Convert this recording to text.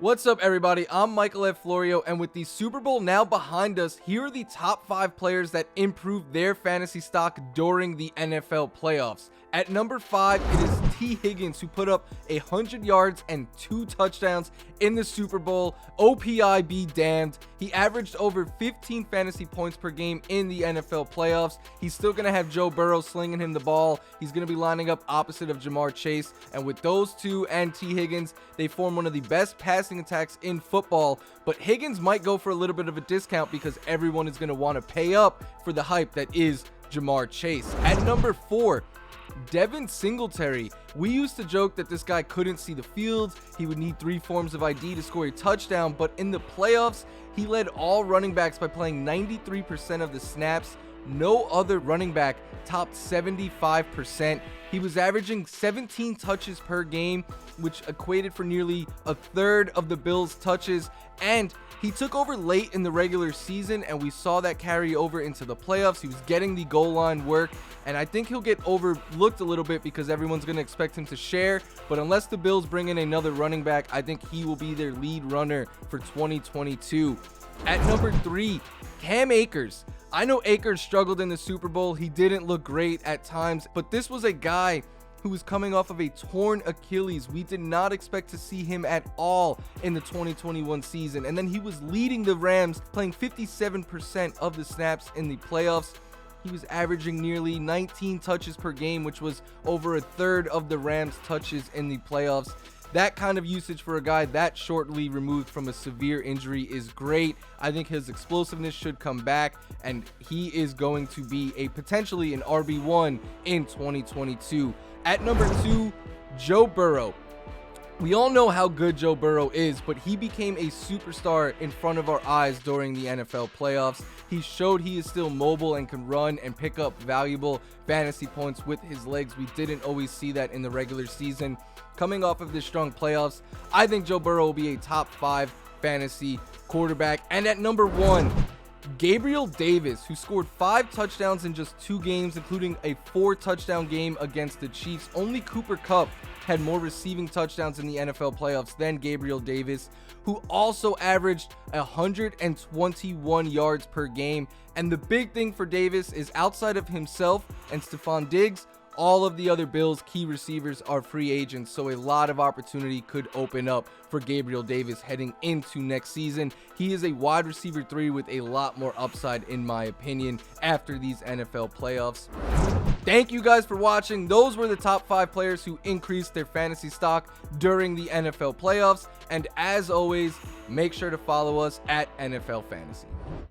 What's up, everybody? I'm Michael F. Florio, and with the Super Bowl now behind us, here are the top 5 players that improved their fantasy stock during the NFL playoffs. At number 5, it is T. Higgins, who put up 100 yards and 2 touchdowns in the Super Bowl. OPI be damned. He averaged over 15 fantasy points per game in the NFL playoffs. He's still going to have Joe Burrow slinging him the ball. He's going to be lining up opposite of Jamar Chase. And with those two and T. Higgins, they form one of the best passing attacks in football. But Higgins might go for a little bit of a discount because everyone is going to want to pay up for the hype that is Jamar Chase. At number 4, Devin Singletary. We used to joke that this guy couldn't see the field. He would need 3 forms of ID to score a touchdown, but in the playoffs, he led all running backs by playing 93% of the snaps. No other running back topped 75%. He was averaging 17 touches per game, which equated for nearly a third of the Bills' touches, and he took over late in the regular season, and we saw that carry over into the playoffs. He was getting the goal line work, and I think he'll get overlooked a little bit because everyone's going to expect him to share, but unless the Bills bring in another running back, I think he will be their lead runner for 2022. At number 3, Cam Akers. I know Akers struggled in the Super Bowl. He didn't look great at times, but this was a guy who was coming off of a torn Achilles. We did not expect to see him at all in the 2021 season. And then he was leading the Rams, playing 57% of the snaps in the playoffs. He was averaging nearly 19 touches per game, which was over a third of the Rams' touches in the playoffs. That kind of usage for a guy that shortly removed from a severe injury is great. I think his explosiveness should come back, and he is going to be potentially an RB1 in 2022. At number 2, Joe Burrow. We all know how good Joe Burrow is, but he became a superstar in front of our eyes during the NFL playoffs. He showed he is still mobile and can run and pick up valuable fantasy points with his legs. We didn't always see that in the regular season. Coming off of this strong playoffs, I think Joe Burrow will be a top 5 fantasy quarterback. And at number 1, Gabriel Davis, who scored 5 touchdowns in just 2 games, including a 4-touchdown game against the Chiefs. Only Cooper Kupp had more receiving touchdowns in the NFL playoffs than Gabriel Davis, who also averaged 121 yards per game. And the big thing for Davis is, outside of himself and Stephon Diggs, all of the other Bills' key receivers are free agents, so a lot of opportunity could open up for Gabriel Davis heading into next season. He is a wide receiver 3 with a lot more upside, in my opinion, after these NFL playoffs. Thank you guys for watching. Those were the top 5 players who increased their fantasy stock during the NFL playoffs. And as always, make sure to follow us at NFL Fantasy.